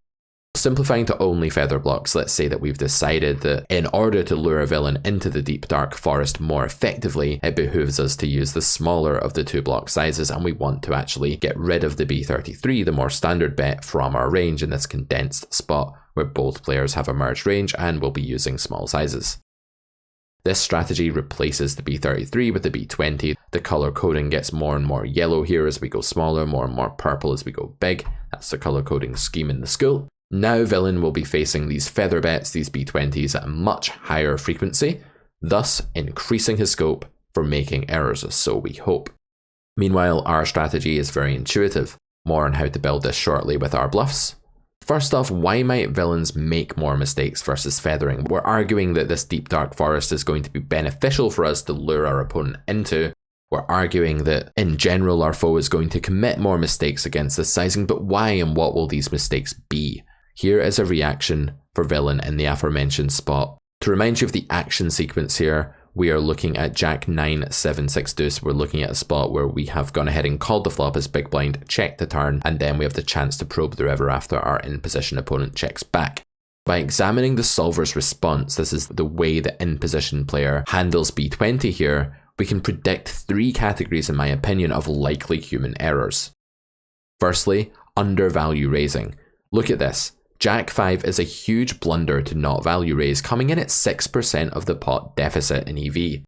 Simplifying to only feather blocks, let's say that we've decided that in order to lure a villain into the deep dark forest more effectively, it behooves us to use the smaller of the 2 block sizes, and we want to actually get rid of the B33, the more standard bet, from our range in this condensed spot where both players have a merged range and will be using small sizes. This strategy replaces the B33 with the B20. The color coding gets more and more yellow here as we go smaller, more and more purple as we go big. That's the color coding scheme in the school. Now villain will be facing these feather bets, these B20s, at a much higher frequency, thus increasing his scope for making errors, so we hope. Meanwhile, our strategy is very intuitive. More on how to build this shortly with our bluffs. First off, why might villains make more mistakes versus feathering? We're arguing that this deep dark forest is going to be beneficial for us to lure our opponent into. We're arguing that in general our foe is going to commit more mistakes against this sizing, but why and what will these mistakes be? Here is a reaction for villain in the aforementioned spot. To remind you of the action sequence here, we are looking at Jack 9, 7, 6 deuce. We're looking at a spot where we have gone ahead and called the flop as big blind, checked the turn, and then we have the chance to probe the river after our in position opponent checks back. By examining the solver's response, this is the way the in position player handles B20 here, we can predict 3 categories in my opinion of likely human errors. Firstly, undervalue raising. Look at this. Jack 5 is a huge blunder to not value raise, coming in at 6% of the pot deficit in EV.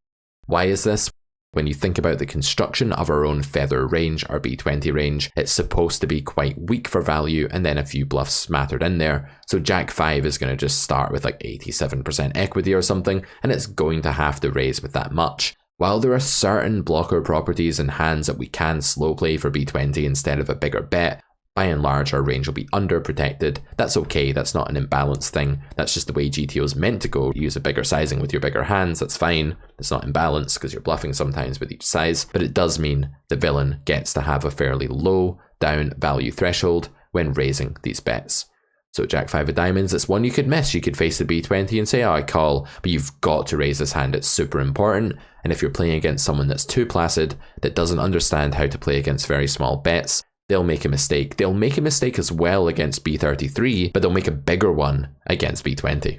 Why is this? When you think about the construction of our own feather range, our B20 range, it's supposed to be quite weak for value and then a few bluffs smattered in there. So Jack 5 is going to just start with like 87% equity or something, and it's going to have to raise with that much. While there are certain blocker properties and hands that we can slow play for B20 instead of a bigger bet, by and large, our range will be underprotected. That's okay, that's not an imbalanced thing. That's just the way GTO is meant to go. Use a bigger sizing with your bigger hands, that's fine. It's not imbalanced because you're bluffing sometimes with each size, but it does mean the villain gets to have a fairly low down value threshold when raising these bets. So Jack 5 of diamonds, it's one you could miss. You could face the B20 and say, oh, I call, but you've got to raise this hand. It's super important. And if you're playing against someone that's too placid, that doesn't understand how to play against very small bets, they'll make a mistake. They'll make a mistake as well against B33, but they'll make a bigger one against B20.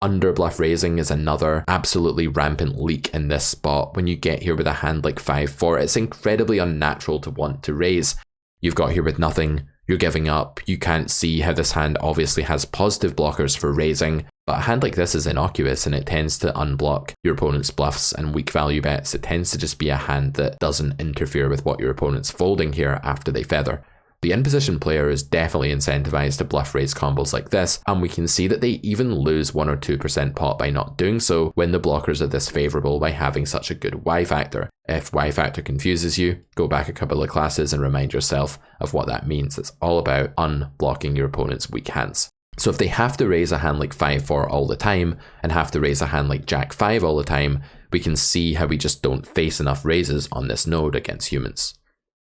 Underbluff raising is another absolutely rampant leak in this spot. When you get here with a hand like 5-4, it's incredibly unnatural to want to raise. You've got here with nothing, you're giving up, you can't see how this hand obviously has positive blockers for raising, but a hand like this is innocuous and it tends to unblock your opponent's bluffs and weak value bets. It tends to just be a hand that doesn't interfere with what your opponent's folding here after they feather. The in-position player is definitely incentivized to bluff raise combos like this, and we can see that they even lose 1 or 2% pot by not doing so when the blockers are this favorable by having such a good Y factor. If Y factor confuses you, go back a couple of classes and remind yourself of what that means. It's all about unblocking your opponent's weak hands. So if they have to raise a hand like 5-4 all the time and have to raise a hand like Jack 5 all the time, we can see how we just don't face enough raises on this node against humans.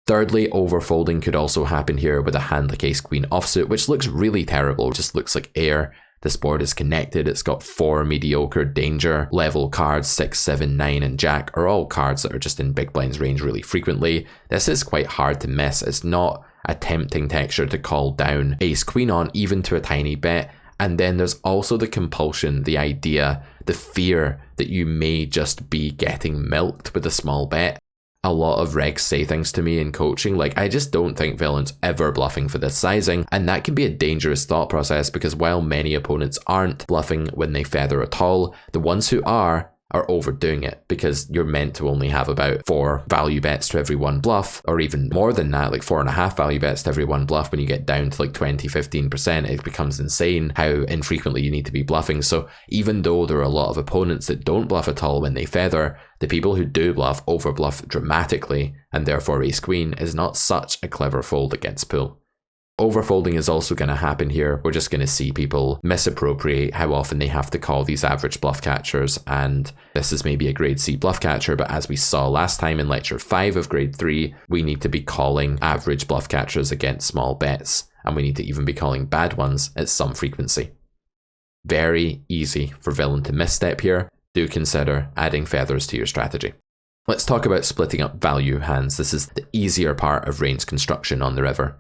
Thirdly, overfolding could also happen here with a hand like Ace Queen offsuit, which looks really terrible. It just looks like air. This board is connected. It's got 4 mediocre danger level cards. 6, 7, 9 and Jack are all cards that are just in big blind's range really frequently. This is quite hard to miss. It's not a tempting texture to call down Ace Queen on, even to a tiny bet. And then there's also the compulsion, the idea, the fear that you may just be getting milked with a small bet. A lot of regs say things to me in coaching like, I just don't think villain's ever bluffing for this sizing, and that can be a dangerous thought process because while many opponents aren't bluffing when they feather at all, the ones who are overdoing it because you're meant to only have about 4 value bets to every 1 bluff, or even more than that, like 4.5 value bets to every 1 bluff. When you get down to like 20-15%, it becomes insane how infrequently you need to be bluffing. So even though there are a lot of opponents that don't bluff at all when they feather, the people who do bluff overbluff dramatically, and therefore Ace Queen is not such a clever fold against pool. Overfolding is also going to happen here. We're just going to see people misappropriate how often they have to call these average bluff catchers, and this is maybe a grade C bluff catcher, but as we saw last time in lecture 5 of grade 3, we need to be calling average bluff catchers against small bets, and we need to even be calling bad ones at some frequency. Very easy for villain to misstep here. Do consider adding feathers to your strategy. Let's talk about splitting up value hands. This is the easier part of range construction on the river.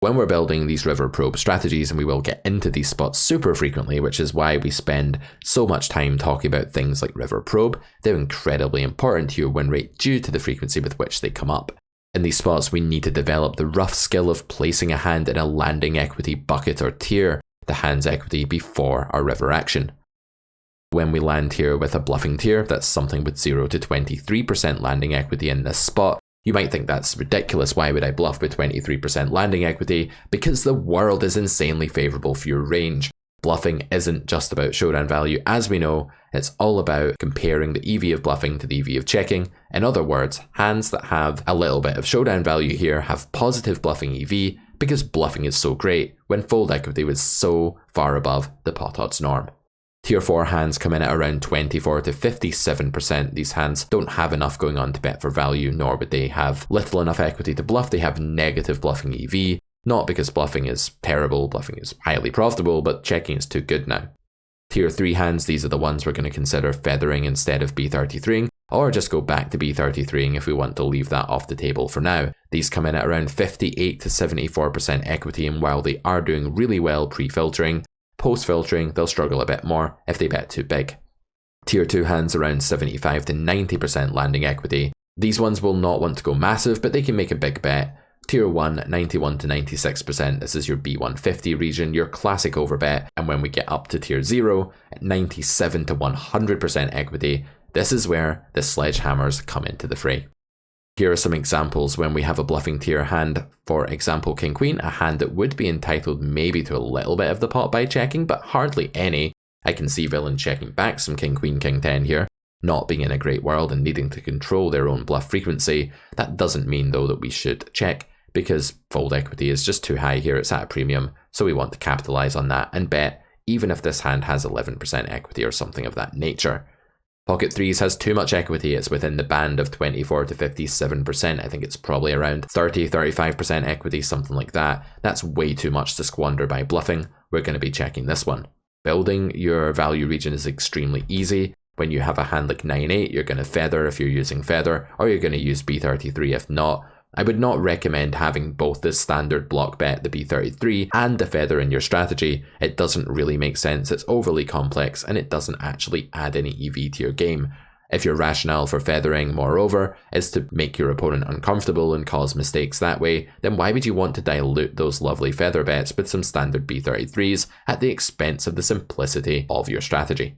When we're building these river probe strategies, and we will get into these spots super frequently, which is why we spend so much time talking about things like river probe, they're incredibly important to your win rate due to the frequency with which they come up. In these spots, we need to develop the rough skill of placing a hand in a landing equity bucket or tier, the hand's equity before our river action. When we land here with a bluffing tier, that's something with 0 to 23% landing equity in this spot. You might think that's ridiculous, why would I bluff with 23% landing equity? Because the world is insanely favourable for your range. Bluffing isn't just about showdown value, as we know, it's all about comparing the EV of bluffing to the EV of checking. In other words, hands that have a little bit of showdown value here have positive bluffing EV because bluffing is so great when fold equity was so far above the pot odds norm. Tier 4 hands come in at around 24 to 57%. These hands don't have enough going on to bet for value, nor would they have little enough equity to bluff. They have negative bluffing EV, not because bluffing is terrible, bluffing is highly profitable, but checking is too good now. Tier 3 hands, these are the ones we're going to consider feathering instead of B33ing, or just go back to B33ing if we want to leave that off the table for now. These come in at around 58 to 74% equity, and while they are doing really well pre-filtering, post-filtering, they'll struggle a bit more if they bet too big. Tier 2 hands around 75 to 90% landing equity. These ones will not want to go massive, but they can make a big bet. Tier 1, 91 to 96%, this is your B150 region, your classic overbet, and when we get up to Tier 0, at 97 to 100% equity, this is where the sledgehammers come into the fray. Here are some examples when we have a bluffing tier hand. For example, King Queen, a hand that would be entitled maybe to a little bit of the pot by checking, but hardly any. I can see villain checking back some King Queen, King 10 here, not being in a great world and needing to control their own bluff frequency. That doesn't mean though that we should check, because fold equity is just too high here, it's at a premium, so we want to capitalize on that and bet, even if this hand has 11% equity or something of that nature. Pocket 3s has too much equity, it's within the band of 24 to 57%, I think it's probably around 30-35% equity, something like that. That's way too much to squander by bluffing, we're going to be checking this one. Building your value region is extremely easy. When you have a hand like 9-8, you're going to feather if you're using feather, or you're going to use B33 if not. I would not recommend having both the standard block bet, the B33, and the feather in your strategy. It doesn't really make sense, it's overly complex, and it doesn't actually add any EV to your game. If your rationale for feathering, moreover, is to make your opponent uncomfortable and cause mistakes that way, then why would you want to dilute those lovely feather bets with some standard B33s at the expense of the simplicity of your strategy?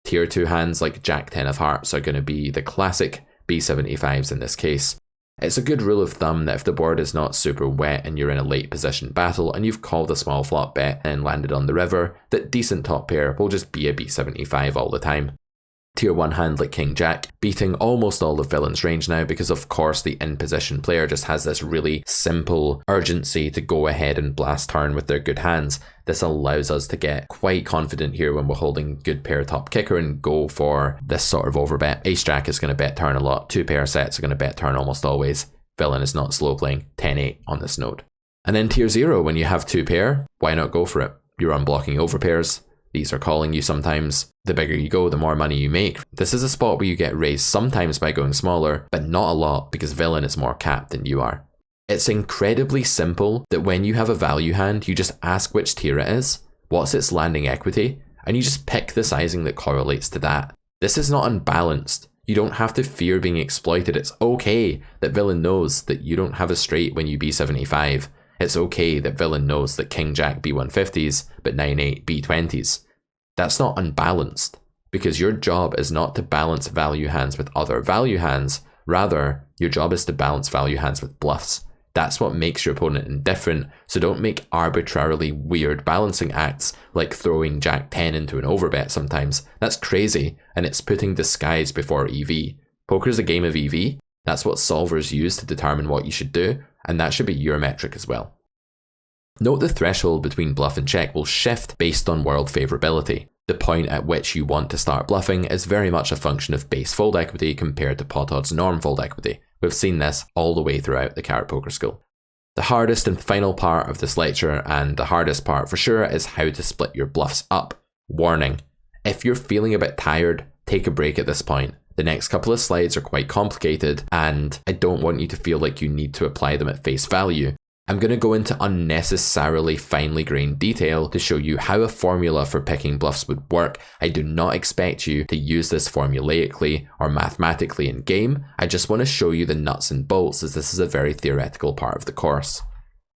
Tier 2 hands like Jack 10 of hearts are going to be the classic B75s in this case. It's a good rule of thumb that if the board is not super wet and you're in a late position battle and you've called a small flop bet and landed on the river, that decent top pair will just be a B75 all the time. Tier 1 hand like King Jack, beating almost all of villain's range now because of course the in position player just has this really simple urgency to go ahead and blast turn with their good hands. This allows us to get quite confident here when we're holding good pair top kicker and go for this sort of overbet. Ace Jack is going to bet turn a lot, 2 pair sets are going to bet turn almost always. Villain is not slow playing, 10-8 on this node. And then tier 0, when you have 2 pair, why not go for it? You're unblocking overpairs. These are calling you sometimes. The bigger you go, the more money you make. This is a spot where you get raised sometimes by going smaller, but not a lot because villain is more capped than you are. It's incredibly simple that when you have a value hand, you just ask which tier it is, what's its landing equity, and you just pick the sizing that correlates to that. This is not unbalanced. You don't have to fear being exploited. It's okay that villain knows that you don't have a straight when you B75. It's okay that villain knows that King Jack B150s, but 9-8 B20s. That's not unbalanced, because your job is not to balance value hands with other value hands, rather, your job is to balance value hands with bluffs. That's what makes your opponent indifferent, so don't make arbitrarily weird balancing acts like throwing Jack 10 into an overbet sometimes. That's crazy, and it's putting disguise before EV. Poker is a game of EV, that's what solvers use to determine what you should do, and that should be your metric as well. Note the threshold between bluff and check will shift based on world favourability. The point at which you want to start bluffing is very much a function of base fold equity compared to pot odds norm fold equity. We've seen this all the way throughout the Carrot Poker School. The hardest and final part of this lecture, and the hardest part for sure, is how to split your bluffs up. Warning: if you're feeling a bit tired, take a break at this point. The next couple of slides are quite complicated, and I don't want you to feel like you need to apply them at face value. I'm going to go into unnecessarily finely grained detail to show you how a formula for picking bluffs would work. I do not expect you to use this formulaically or mathematically in game. I just want to show you the nuts and bolts, as this is a very theoretical part of the course.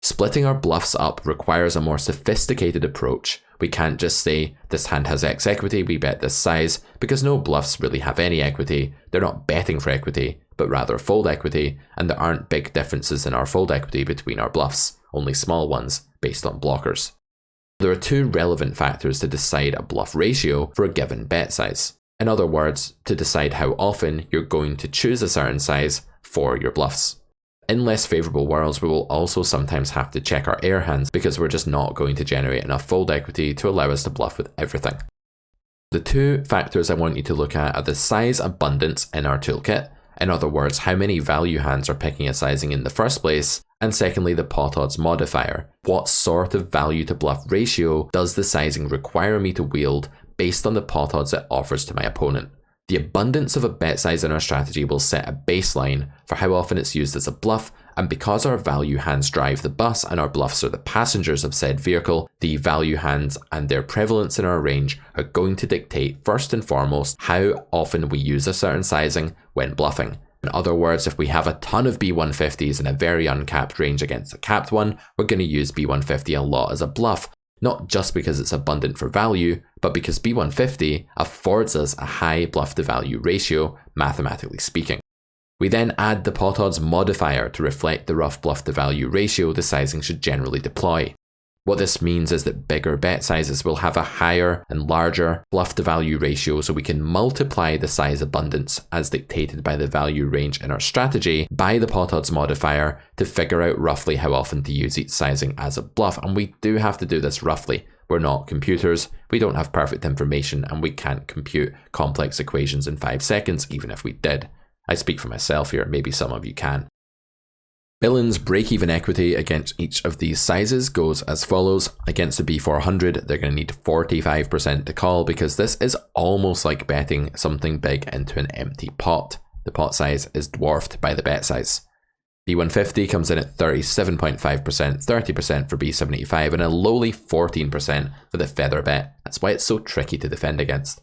Splitting our bluffs up requires a more sophisticated approach. We can't just say, this hand has X equity, we bet this size, because no bluffs really have any equity. They're not betting for equity, but rather fold equity, and there aren't big differences in our fold equity between our bluffs, only small ones based on blockers. There are two relevant factors to decide a bluff ratio for a given bet size. In other words, to decide how often you're going to choose a certain size for your bluffs. In less favourable worlds, we will also sometimes have to check our air hands because we're just not going to generate enough fold equity to allow us to bluff with everything. The two factors I want you to look at are the size abundance in our toolkit, in other words, how many value hands are picking a sizing in the first place, and secondly, the pot odds modifier. What sort of value to bluff ratio does the sizing require me to wield based on the pot odds it offers to my opponent? The abundance of a bet size in our strategy will set a baseline for how often it's used as a bluff, and because our value hands drive the bus and our bluffs are the passengers of said vehicle, the value hands and their prevalence in our range are going to dictate first and foremost how often we use a certain sizing when bluffing. In other words, if we have a ton of B150s in a very uncapped range against a capped one, we're going to use B150 a lot as a bluff. Not just because it's abundant for value, but because B150 affords us a high bluff to value ratio, mathematically speaking. We then add the pot odds modifier to reflect the rough bluff to value ratio the sizing should generally deploy. What this means is that bigger bet sizes will have a higher and larger bluff to value ratio, so we can multiply the size abundance as dictated by the value range in our strategy by the pot odds modifier to figure out roughly how often to use each sizing as a bluff. And we do have to do this roughly. We're not computers, we don't have perfect information, and we can't compute complex equations in 5 seconds even if we did. I speak for myself here, maybe some of you can. Billen's break-even equity against each of these sizes goes as follows. Against a B400, they're going to need 45% to call because this is almost like betting something big into an empty pot. The pot size is dwarfed by the bet size. B150 comes in at 37.5%, 30% for B75, and a lowly 14% for the feather bet. That's why it's so tricky to defend against.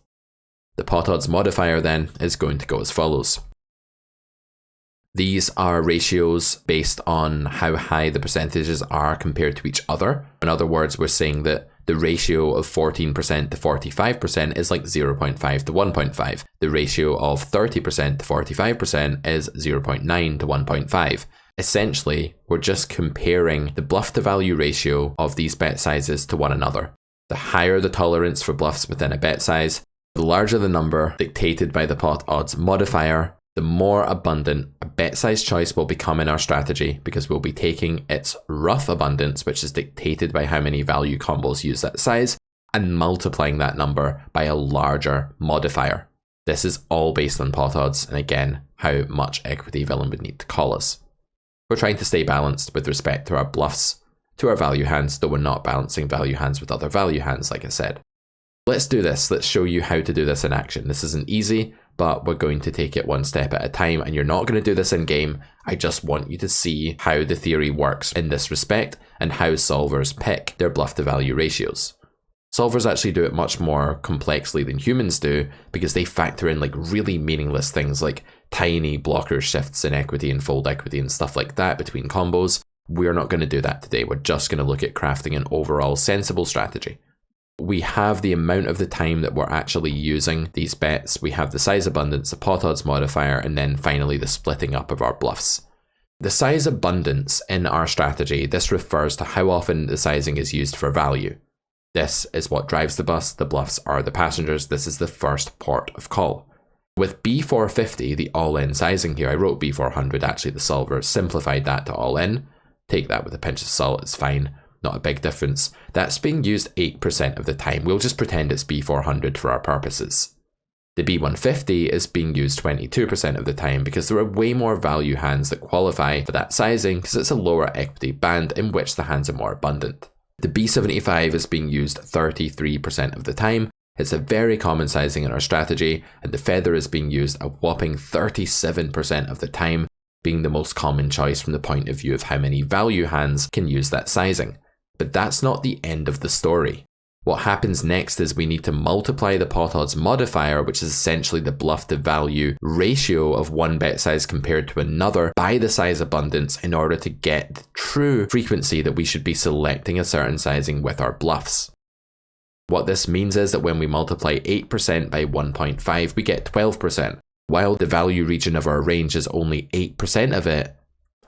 The pot odds modifier then is going to go as follows. These are ratios based on how high the percentages are compared to each other. In other words, we're saying that the ratio of 14% to 45% is like 0.5 to 1.5. The ratio of 30% to 45% is 0.9 to 1.5. Essentially, we're just comparing the bluff to value ratio of these bet sizes to one another. The higher the tolerance for bluffs within a bet size, the larger the number dictated by the pot odds modifier, the more abundant a bet size choice will become in our strategy because we'll be taking its rough abundance, which is dictated by how many value combos use that size, and multiplying that number by a larger modifier. This is all based on pot odds and again, how much equity Villen would need to call us. We're trying to stay balanced with respect to our bluffs, to our value hands, though we're not balancing value hands with other value hands, like I said. Let's do this. Let's show you how to do this in action. This isn't easy, but we're going to take it one step at a time, and you're not going to do this in game. I just want you to see how the theory works in this respect and how solvers pick their bluff to value ratios. Solvers actually do it much more complexly than humans do because they factor in like really meaningless things like tiny blocker shifts in equity and fold equity and stuff like that between combos. We're not going to do that today. We're just going to look at crafting an overall sensible strategy. We have the amount of the time that we're actually using these bets, we have the size abundance, the pot odds modifier, and then finally the splitting up of our bluffs. The size abundance in our strategy, this refers to how often the sizing is used for value. This is what drives the bus, the bluffs are the passengers, this is the first port of call. With B450, the all-in sizing here, I wrote B400, actually the solver simplified that to all-in. Take that with a pinch of salt, it's fine. not a big difference. That's being used 8% of the time. We'll just pretend it's B400 for our purposes. The B150 is being used 22% of the time because there are way more value hands that qualify for that sizing because it's a lower equity band in which the hands are more abundant. The B75 is being used 33% of the time. It's a very common sizing in our strategy, and the feather is being used a whopping 37% of the time, being the most common choice from the point of view of how many value hands can use that sizing. But that's not the end of the story. What happens next is we need to multiply the pot odds modifier, which is essentially the bluff to value ratio of one bet size compared to another, by the size abundance in order to get the true frequency that we should be selecting a certain sizing with our bluffs. What this means is that when we multiply 8% by 1.5, we get 12%, while the value region of our range is only 8% of it.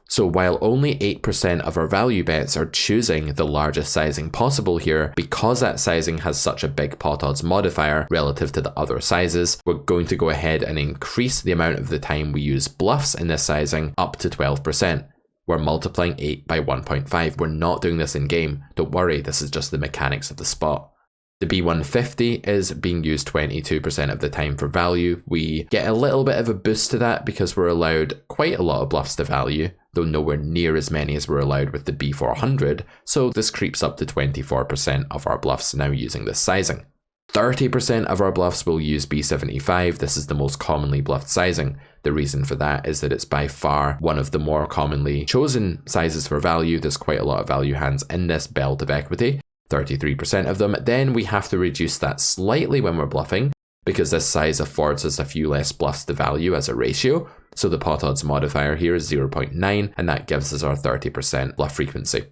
So while only 8% of our value bets are choosing the largest sizing possible here, because that sizing has such a big pot odds modifier relative to the other sizes, we're going to go ahead and increase the amount of the time we use bluffs in this sizing up to 12%. We're multiplying 8 by 1.5. We're not doing this in game. Don't worry, this is just the mechanics of the spot. The B150 is being used 22% of the time for value. We get a little bit of a boost to that because we're allowed quite a lot of bluffs to value, though nowhere near as many as we're allowed with the B400, so this creeps up to 24% of our bluffs now using this sizing. 30% of our bluffs will use B75. This is the most commonly bluffed sizing. The reason for that is that it's by far one of the more commonly chosen sizes for value. There's quite a lot of value hands in this belt of equity. 33% of them. Then we have to reduce that slightly when we're bluffing because this size affords us a few less bluffs to value as a ratio. So the pot odds modifier here is 0.9 and that gives us our 30% bluff frequency.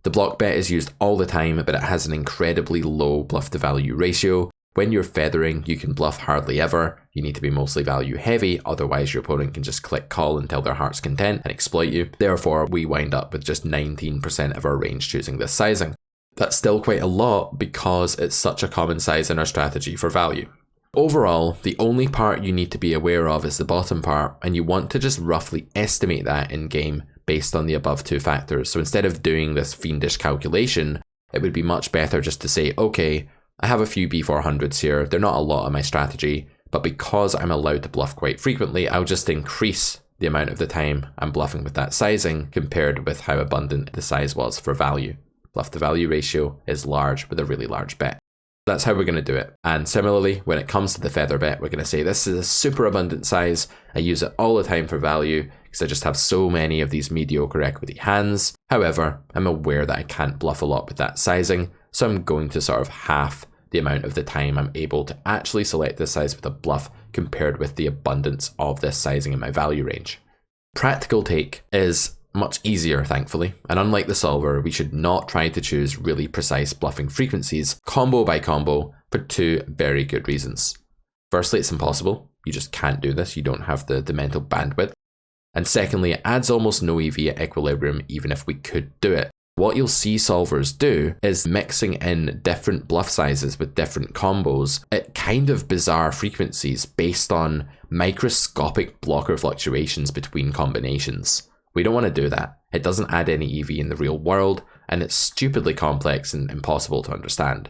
The block bet is used all the time, but it has an incredibly low bluff to value ratio. When you're feathering, you can bluff hardly ever. You need to be mostly value heavy, otherwise your opponent can just click call until their heart's content and exploit you. Therefore, we wind up with just 19% of our range choosing this sizing. That's still quite a lot because it's such a common size in our strategy for value. Overall, the only part you need to be aware of is the bottom part, and you want to just roughly estimate that in game based on the above two factors. So instead of doing this fiendish calculation, it would be much better just to say, okay, I have a few B400s here, they're not a lot in my strategy, but because I'm allowed to bluff quite frequently, I'll just increase the amount of the time I'm bluffing with that sizing compared with how abundant the size was for value. Bluff to value ratio is large with a really large bet. That's how we're going to do it. And similarly, when it comes to the feather bet, we're going to say this is a super abundant size. I use it all the time for value because I just have so many of these mediocre equity hands. However, I'm aware that I can't bluff a lot with that sizing, so I'm going to sort of half the amount of the time I'm able to actually select this size with a bluff compared with the abundance of this sizing in my value range. Practical take is much easier, thankfully, and unlike the solver, we should not try to choose really precise bluffing frequencies combo by combo for two very good reasons. Firstly, it's impossible. You just can't do this. You don't have the mental bandwidth. And secondly, it adds almost no EV at equilibrium even if we could do it. What you'll see solvers do is mixing in different bluff sizes with different combos at kind of bizarre frequencies based on microscopic blocker fluctuations between combinations. We don't want to do that. It doesn't add any EV in the real world, and it's stupidly complex and impossible to understand.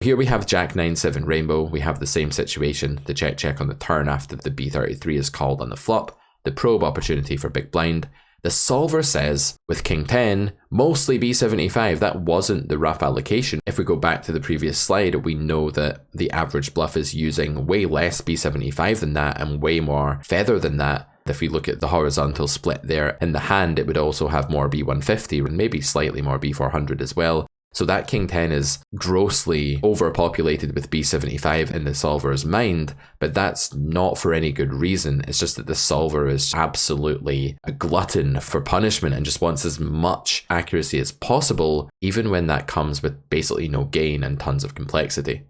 Here we have Jack 9-7 Rainbow. We have the same situation, the check on the turn after the B33 is called on the flop, the probe opportunity for big blind. The solver says, with King 10, mostly B75, that wasn't the rough allocation. If we go back to the previous slide, we know that the average bluff is using way less B75 than that and way more feather than that. If we look at the horizontal split there in the hand, it would also have more B150 and maybe slightly more B400 as well. So that King 10 is grossly overpopulated with B75 in the solver's mind, but that's not for any good reason. It's just that the solver is absolutely a glutton for punishment and just wants as much accuracy as possible, even when that comes with basically no gain and tons of complexity.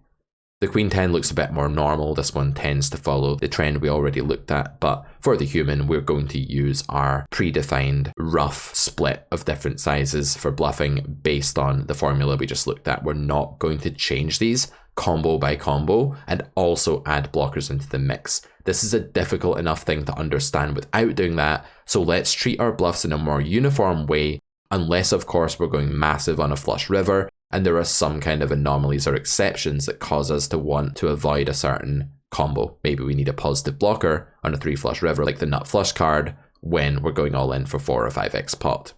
The Queen 10 looks a bit more normal. This one tends to follow the trend we already looked at, but for the human, we're going to use our predefined rough split of different sizes for bluffing based on the formula we just looked at. We're not going to change these combo by combo and also add blockers into the mix. This is a difficult enough thing to understand without doing that, so let's treat our bluffs in a more uniform way unless of course we're going massive on a flush river and there are some kind of anomalies or exceptions that cause us to want to avoid a certain combo. Maybe we need a positive blocker on a 3 flush river like the nut flush card when we're going all in for 4 or 5x pot.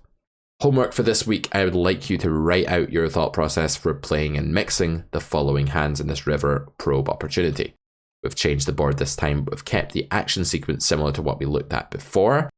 Homework for this week, I would like you to write out your thought process for playing and mixing the following hands in this river probe opportunity. We've changed the board this time, but we've kept the action sequence similar to what we looked at before.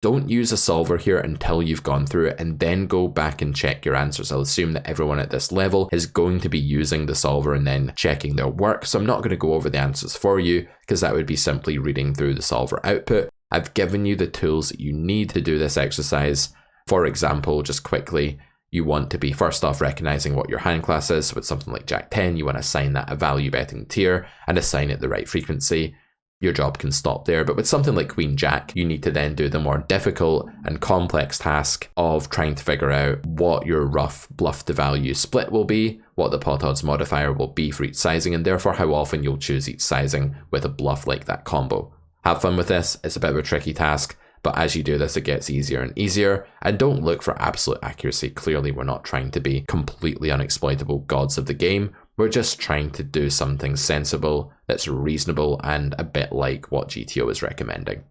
Don't use a solver here until you've gone through it and then go back and check your answers. I'll assume that everyone at this level is going to be using the solver and then checking their work, so I'm not going to go over the answers for you because that would be simply reading through the solver output. I've given you the tools that you need to do this exercise. For example, just quickly, you want to be first off recognizing what your hand class is. So with something like Jack 10, you want to assign that a value betting tier and assign it the right frequency. Your job can stop there. But with something like Queen Jack, you need to then do the more difficult and complex task of trying to figure out what your rough bluff to value split will be, what the pot odds modifier will be for each sizing, and therefore how often you'll choose each sizing with a bluff like that combo. Have fun with this. It's a bit of a tricky task, but as you do this, it gets easier and easier. And don't look for absolute accuracy. Clearly, we're not trying to be completely unexploitable gods of the game. We're just trying to do something sensible that's reasonable and a bit like what GTO is recommending.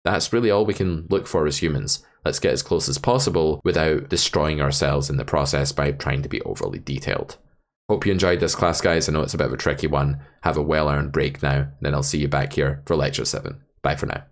That's really all we can look for as humans. Let's get as close as possible without destroying ourselves in the process by trying to be overly detailed. Hope you enjoyed this class, guys. I know it's a bit of a tricky one. Have a well-earned break now, and then I'll see you back here for Lecture 7. Bye for now.